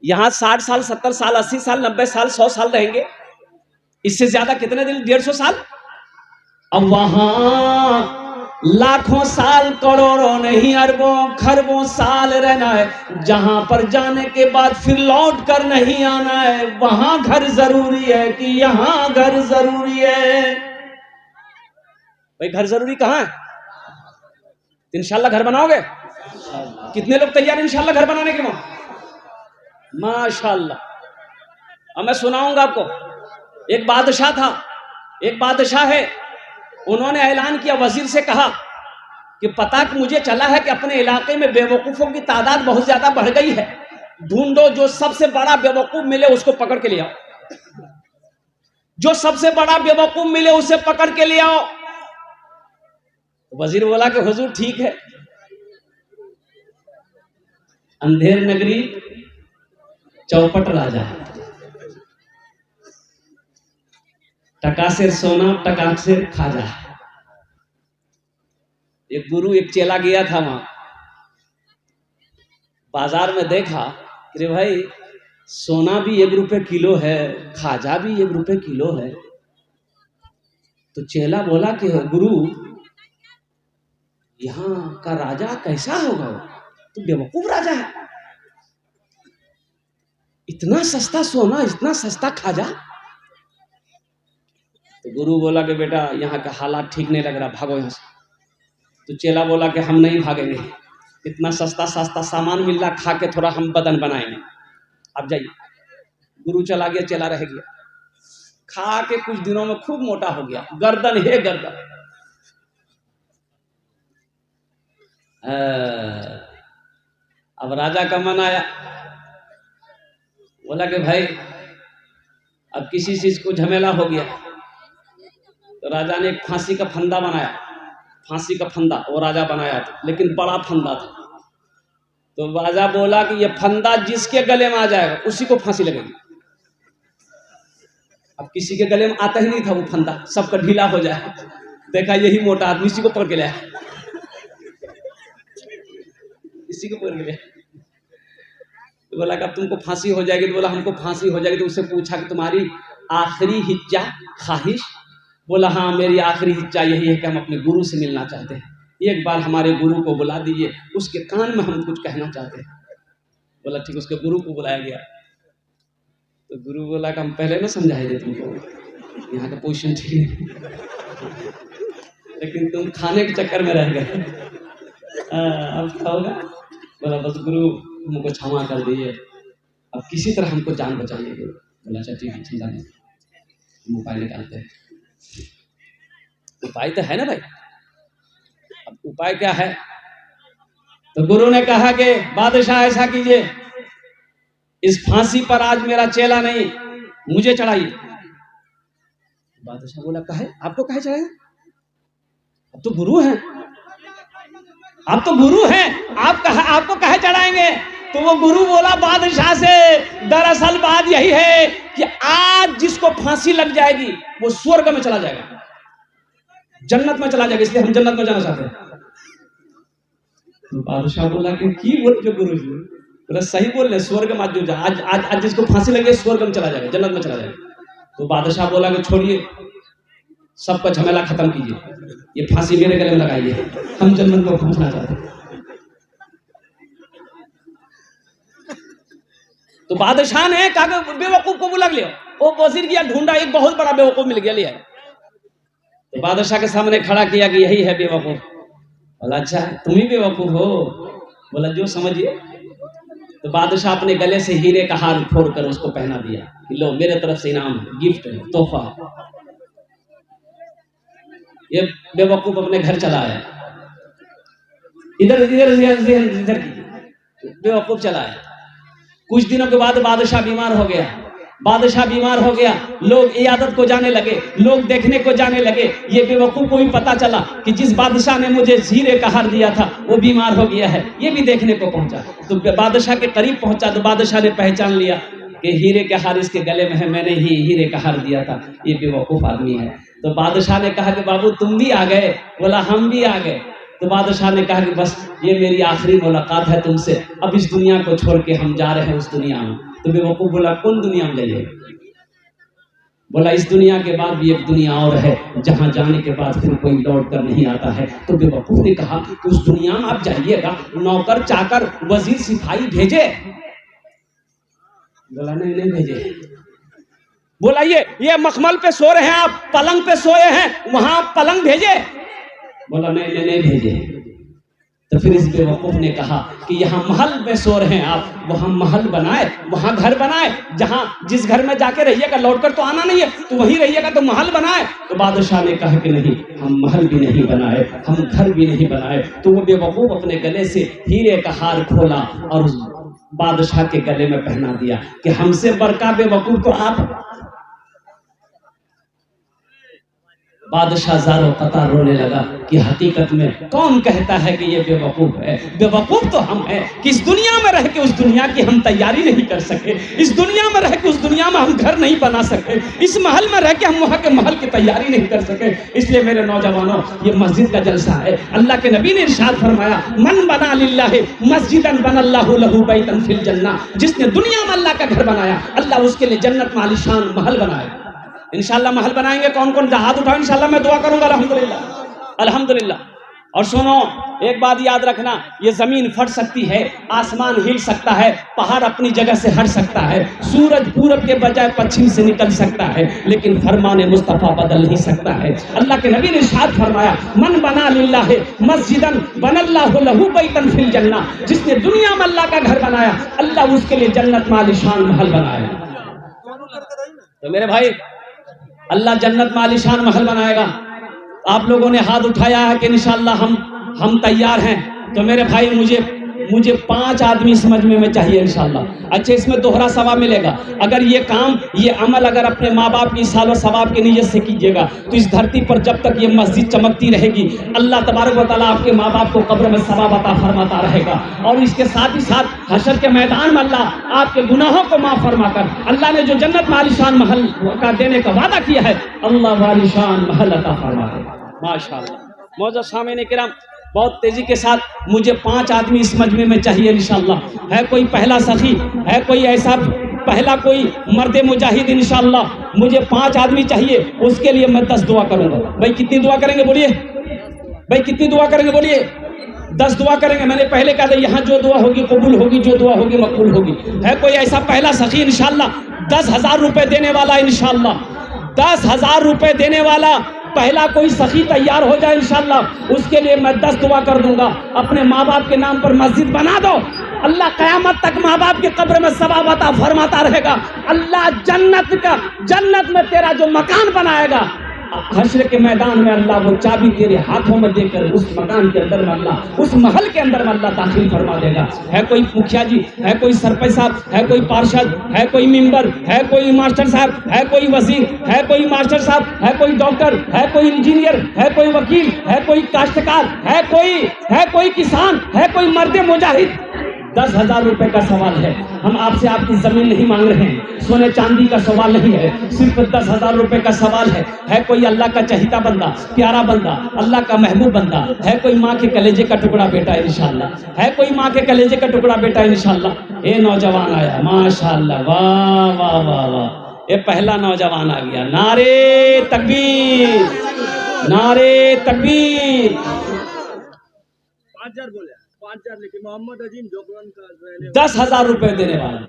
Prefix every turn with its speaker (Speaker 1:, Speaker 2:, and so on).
Speaker 1: यहाँ 60 साल, 70 साल, 80 साल, 90 साल, 100 साल रहेंगे। इससे ज्यादा कितने दिन? 150 साल। अब वहां लाखों साल, करोड़ों नहीं, अरबों खरबों साल रहना है। जहां पर जाने के बाद फिर लौट कर नहीं आना है, वहां घर जरूरी है कि यहां घर जरूरी है? भाई घर जरूरी कहां है? इंशाल्लाह घर बनाओगे? कितने लोग तैयार हैं इंशाल्लाह घर बनाने के लिए? माशाल्लाह। अब मैं सुनाऊंगा आपको। एक बादशाह था, एक बादशाह है, उन्होंने ऐलान किया, वजीर से कहा कि पता कि मुझे चला है कि अपने इलाके में बेवकूफों की तादाद बहुत ज्यादा बढ़ गई है, ढूंढो जो सबसे बड़ा बेवकूफ मिले उसको पकड़ के ले आओ। जो सबसे बड़ा बेवकूफ मिले उसे पकड़ के ले आओ। वजीर बोला कि हुजूर ठीक है। अंधेर नगरी, चौपट राजा, टकासेर सोना, टकासेर खाजा। एक गुरु एक चेला गया था वहां, बाजार में देखा कि भाई सोना भी 1 रुपए किलो है, खाजा भी 1 रुपए किलो है। तो चेला बोला कि गुरु यहाँ का राजा कैसा होगा? तो बेवकूफ राजा है, इतना सस्ता सोना, इतना सस्ता खाजा। तो गुरु बोला कि बेटा यहाँ का हालात ठीक नहीं लग रहा, भागो यहाँ से। तो चेला बोला कि हम नहीं भागेंगे, इतना सस्ता सस्ता सामान मिल रहा, खा के थोड़ा हम बदन बनाएंगे, आप जाइए। गुरु चला गया, चेला रह गया। खा के कुछ दिनों में खूब मोटा हो गया, गर्दन है गर्दन। अब राजा का मन आया, बोला कि भाई अब किसी चीज को झमेला हो गया। तो राजा ने एक फांसी का फंदा बनाया, फांसी का फंदा वो राजा बनाया था, लेकिन बड़ा फंदा था। तो राजा बोला कि ये फंदा जिसके गले में आ जाएगा उसी को फांसी लगेगी। अब किसी के गले में आता ही नहीं था वो फंदा, सबका ढीला हो जाए। देखा यही मोटा आदमी इसी को पकड़ के लाया, इसी को पकड़ के लाया। तो बोला कि अब तुमको फांसी हो जाएगी। तो बोला हमको फांसी हो जाएगी। तो उससे पूछा कि तुम्हारी आखिरी हिज्जा ख्वाहिश? बोला हाँ मेरी आखिरी हिज्जा यही है कि हम अपने गुरु से मिलना चाहते हैं, एक बार हमारे गुरु को बुला दीजिए, उसके कान में हम कुछ कहना चाहते हैं। बोला ठीक। उसके गुरु को बुलाया गया। तो गुरु बोला कि हम पहले ना समझाए थे तुमको, यहाँ का पोजीशन ठीक है, लेकिन तुम खाने के चक्कर में रह गए, अब क्या होगा? बोला बस गुरु हमको क्षमा कर दीजिए, अब किसी तरह हमको जान बचाइए। बोला अच्छा ठीक है, चिंता नहीं, हम उपाय निकालते हैं। उपाय तो है ना भाई। अब उपाय क्या है? तो गुरु ने कहा कि बादशाह ऐसा कीजिए, इस फांसी पर आज मेरा चेला नहीं, मुझे चढ़ाइए। बादशाह बोला कहे आपको कहे चढ़ाए? अब तो गुरु हैं, आप तो गुरु हैं, आपको कहे चढ़ाएंगे? तो वो गुरु बोला बादशाह से, दरअसल बात यही है कि आज जिसको फांसी लग जाएगी वो स्वर्ग में चला जाएगा, जन्नत में चला जाएगा, इसलिए हम जन्नत में जाना चाहते हैं। तो बादशाह बोला कि बोल जो गुरु जी? बोला सही बोल रहे, स्वर्ग में आज जो जा, आज जिसको फांसी लगे स्वर्ग में चला जाएगा, जन्नत में चला जाएगा। तो बादशाह बोला कि छोड़िए, सबका झमेला खत्म कीजिए, ये फांसी मेरे गले में लगाइए, हम जन्नत में पहुंचना चाहते हैं। तो बादशाह ने कहा कि बेवकूफ को बुला लिया। वो वजीर गया, ढूंढा, एक बहुत बड़ा बेवकूफ मिल गया, लिया। तो बादशाह के सामने खड़ा किया कि यही है बेवकूफ। बोला अच्छा तुम ही बेवकूफ हो? बोला जो समझिए। तो बादशाह अपने गले से हीरे का हार फोड़कर उसको पहना दिया कि लो मेरे तरफ से इनाम, गिफ्ट है, तोहफा। ये बेवकूफ अपने घर चला आया, इधर इधर इधर बेवकूफ चला आया। कुछ दिनों के बाद बादशाह बीमार हो गया। बादशाह बीमार हो गया, लोग इयादत को जाने लगे, लोग देखने को जाने लगे। ये बेवकूफ को भी पता चला कि जिस बादशाह ने मुझे हीरे का हार दिया था वो बीमार हो गया है, ये भी देखने को पहुंचा। तो बादशाह के करीब पहुंचा तो बादशाह ने पहचान लिया कि हीरे का हार इसके गले में है, मैंने ही हीरे का हार दिया था, ये बेवकूफ आदमी है। तो बादशाह ने कहा कि बाबू तुम भी आ गए? बोला हम भी आ गए। तो बादशाह ने कहा कि बस ये मेरी आखिरी मुलाकात है तुमसे, अब इस दुनिया को छोड़ के हम जा रहे हैं उस दुनिया में। तो बेवकूफ बोला कौन दुनिया में जाइए? बोला इस दुनिया के बाद भी एक दुनिया और है जहां जाने के बाद फिर कोई लौट कर नहीं आता है। तो बेवकूफ ने कहा कि उस दुनिया में आप जाइएगा, नौकर चाकर वजीर सिपाही भेजे? बोला नहीं नहीं भेजे। बोला ये मखमल पे सो रहे हैं आप, पलंग पे सोए हैं, वहां पलंग भेजे? बोला नहीं नहीं नहीं भेजे। तो फिर इस बेवकूफ ने कहा कि यहाँ महल में सो रहे हैं आप, वहां महल बनाए, वहां घर बनाए, जहां जिस घर में जाके रहिएगा लौटकर तो आना नहीं है, तो वहीं रहिएगा, तो महल बनाए। तो बादशाह ने कहा कि नहीं, हम महल भी नहीं बनाए, हम घर भी नहीं बनाए। तो वो बेवकूफ अपने गले से हीरे का हार खोला और उस बादशाह के गले में पहना दिया कि हमसे बड़का बेवकूफ तो आप। बादशाह ज़ारो कतार रोने लगा कि हकीकत में कौन कहता है कि ये बेवकूफ़ है? बेवकूफ़ तो हम हैं कि इस दुनिया में रह के उस दुनिया की हम तैयारी नहीं कर सके, इस दुनिया में रह के उस दुनिया में हम घर नहीं बना सके, इस महल में रह के हम वहाँ के महल की तैयारी नहीं कर सके। इसलिए मेरे नौजवानों, ये मस्जिद का जलसा है। अल्लाह के नबी ने इरशाद फरमाया, मन बना लिल्लाहि मस्जिदन बनल्लाहु लहु बैतन फिल जन्नह। जिसने दुनिया में अल्लाह का घर बनाया, अल्लाह उसके लिए जन्नत में आलीशान महल बनाया। इंशाल्लाह महल बनाएंगे। कौन कौन हाथ उठाओ, इंशाल्लाह मैं दुआ करूंगा। अल्हम्दुलिल्लाह अल्हम्दुलिल्लाह। और सुनो, एक बात याद रखना, ये जमीन फट सकती है, आसमान हिल सकता है, पहाड़ अपनी जगह से हट सकता है, सूरज पूरब के बजाय पश्चिम से निकल सकता है, लेकिन फरमान मुस्तफा बदल नहीं सकता है। अल्लाह के नबी ने इरशाद फरमाया, मन बना लिल्लाहि मस्जिदन बनल्लाहु लहु बैतन फिल जन्नह। जिसने दुनिया में अल्लाह का घर बनाया, अल्लाह उसके लिए जन्नत में आलीशान महल बनाया। तो मेरे भाई, अल्लाह जन्नत में आलीशान महल बनाएगा। आप लोगों ने हाथ उठाया है कि इंशाअल्लाह हम तैयार हैं। तो मेरे भाई, मुझे 5 आदमी इस मजमे में चाहिए इंशाअल्लाह। अच्छा, इसमें दोहरा सवाब मिलेगा। अगर ये काम, ये अमल अगर अपने माँ बाप की सालो सवाब की नीयत से कीजिएगा, तो इस धरती पर जब तक ये मस्जिद चमकती रहेगी, अल्लाह तबारक व तआला आपके माँ बाप को कब्र में सवाब अता फरमाता रहेगा। और इसके साथ ही साथ हशर के मैदान में अल्लाह आपके गुनाहों को माफ़ फरमाकर, अल्लाह ने जो जन्नत में आलीशान महल का देने का वादा किया है, अल्लाह आलीशान महल अता फरमाएगा। माशाअल्लाह। मौजूद सामईन किराम, बहुत तेजी के साथ मुझे 5 आदमी इस मजमे में चाहिए इंशाअल्लाह। है कोई पहला सखी, है कोई ऐसा पहला कोई मर्द मुजाहिद, इंशाअल्लाह मुझे 5 आदमी चाहिए। उसके लिए मैं 10 दुआ करूंगा। भाई कितनी दुआ करेंगे बोलिए? भाई कितनी दुआ करेंगे बोलिए? 10 दुआ करेंगे। मैंने पहले कहा था, यहाँ जो दुआ होगी कबूल होगी, जो दुआ होगी मकबूल होगी। है कोई ऐसा पहला सखी इंशाअल्लाह 10,000 रुपए देने वाला? इंशाअल्लाह 10,000 रुपए देने वाला पहला कोई सखी तैयार हो जाए इंशाअल्लाह, उसके लिए मैं 10 दुआ कर दूंगा। अपने माँ बाप के नाम पर मस्जिद बना दो, अल्लाह क़यामत तक माँ बाप के कब्र में सवाब अता फरमाता रहेगा। अल्लाह जन्नत में तेरा जो मकान बनाएगा, हश्र के मैदान में अल्लाह वो चाबी तेरे हाथों में देकर उस मकान के अंदर में अल्लाह, उस महल के अंदर में अल्लाह दाखिल फरमा देगा। है कोई मुखिया जी, है कोई सरपंच साहब, है कोई पार्षद, है कोई मेंबर, है कोई मास्टर साहब, है कोई वजीर, है कोई मास्टर साहब, है कोई डॉक्टर, है कोई इंजीनियर, है कोई वकील, है कोई काश्तकार, है कोई किसान, है कोई मर्द मुजाहिद? 10,000 रुपए का सवाल है। हम आपसे आपकी जमीन नहीं मांग रहे हैं, सोने चांदी का सवाल नहीं है, सिर्फ 10,000 रुपए का सवाल है। है कोई अल्लाह का चहीता बंदा, प्यारा बंदा, अल्लाह का महबूब बंदा, है कोई माँ के कलेजे का टुकड़ा बेटा इंशाअल्लाह, है कोई माँ के कलेजे का टुकड़ा बेटा इंशाअल्लाह। ये नौजवान आया माशाअल्लाह, वाह वाह वाह वाह, ये पहला नौजवान आ गया। नारे तकबीर, नारे तकबीर।
Speaker 2: 5,000 बोले, 5,000 लेके मोहम्मद अजीम जोगवन का
Speaker 1: 10,000 रुपए देने वाला।